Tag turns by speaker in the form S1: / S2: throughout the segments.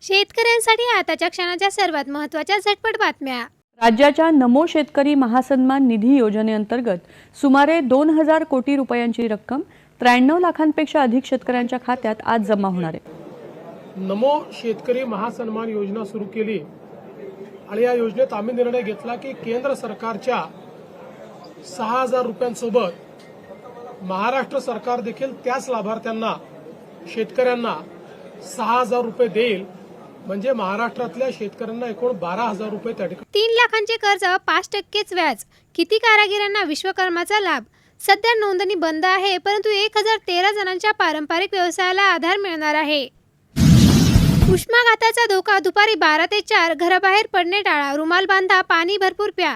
S1: शेतकऱ्यांसाठी आताच्या क्षणाच्या सर्वात महत्त्वाच्या झटपट बातम्या।
S2: राज्याच्या नमो शेतकरी महासन्मान निधी योजनेअंतर्गत सुमारे 2000 कोटी रुपयांची रक्कम 93 लाखांपेक्षा अधिक शेतकऱ्यांच्या खात्यात आज जमा होणार आहे।
S3: नमो शेतकरी महासन्मान योजना सुरू केली आणि या योजनेत आम्ही निर्णय घेतला की केंद्र सरकारच्या 6000 रुपयांसोबत महाराष्ट्र सरकार देखील त्याच लाभार्थ्यांना शेतकऱ्यांना 6000 रुपये देईल। म्हणजे महाराष्ट्रातल्या शेतकऱ्यांना एकूण 12000 रुपये त्या ठिकाणी
S1: 3 लाखांचे कर्ज 5% व्याज। किती कारागिरांना विश्वकर्माचा लाभ। सध्या नोंदणी बंद आहे, परंतु 1013 जणांच्या पारंपरिक व्यवसायाला आधार मिळणार आहे। उष्माघाताचा धोका दुपारी 12 ते 4 घराबाहेर पडणे टाळा। रुमाल बांधा, पाणी भरपूर प्या।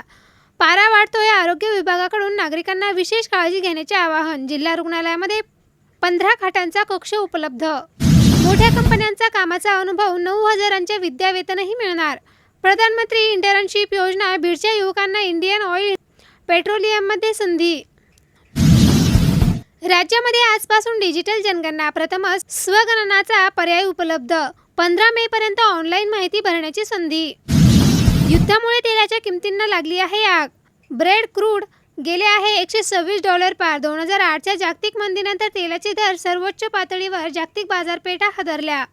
S1: पारा वाढतोय, आरोग्य विभागाकडून नागरिकांना विशेष काळजी घेण्याचे आवाहन। जिल्हा रुग्णालयामध्ये 15 खाटांचा कक्ष उपलब्ध। मोठ्या कंपन्यांचा कामाचा अनुभव, 9000चे विद्यावेतनही मिळणार। प्रधानमंत्री इंटर्नशिप योजना, बीडच्या युवकांना इंडियन ऑइल पेट्रोलियममध्ये संधी। राज्यामध्ये आजपासून डिजिटल जनगणना, प्रथमच स्वगणनाचा पर्याय उपलब्ध। 15 मे पर्यंत ऑनलाईन माहिती भरण्याची संधी। युद्धामुळे तेलाच्या किमतींना लागली आहे आग। ब्रेड क्रूड गेले आहे $126 पार। 2008च्या जागतिक मंदीनंतर तेलाचे दर सर्वोच्च पातळीवर, जागतिक बाजारपेठा हादरल्या।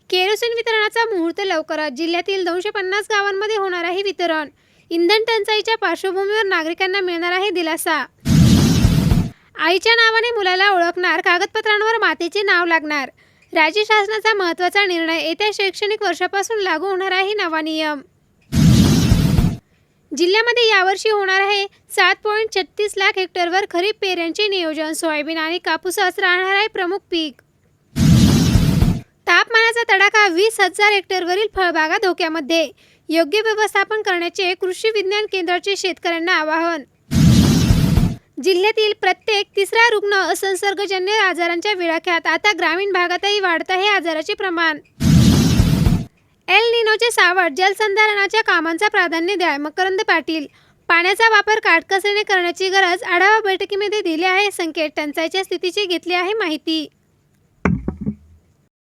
S1: केरोसिन वितरणाचा मुहूर्त लवकरच। जिल्ह्यातील 250 गावांमध्ये होणार आहे वितरण। इंधन टंचाईच्या पार्श्वभूमीवर नागरिकांना मिळणार आहे दिलासा। आईच्या नावाने मुलाला ओळखणार, कागदपत्रांवर मातेचे नाव लागणार। राज्य शासनाचा महत्त्वाचा निर्णय, येत्या शैक्षणिक वर्षापासून लागू होणार आहे नवा नियम। जिल्ह्यामध्ये यावर्षी होणार आहे 7.36 लाख हेक्टरवर खरीप पेऱ्यांचे नियोजन। सोयाबीन आणि कापूसच राहणार आहे प्रमुख पीक। तापमानाचा तडाखा, 20,000 हेक्टरवरील फळबागा धोक्यामध्ये। योग्य व्यवस्थापन करण्याचे कृषी विज्ञान केंद्राचे शेतकऱ्यांना आवाहन। जिल्ह्यातील प्रत्येक 3रा रुग्ण असंसर्गजन्य आजारांच्या विळख्यात। आता ग्रामीण भागातही वाढत आहे आजाराचे प्रमाण। एल निनोचे सावट, जलसंधारणाच्या कामांचा प्राधान्य द्या। मकरंद पाटील, पाण्याचा वापर काटकसरीने करण्याची गरज। आढावा बैठकीमध्ये दिले आहे संकेत। टंचाईच्या स्थितीची घेतली आहे माहिती।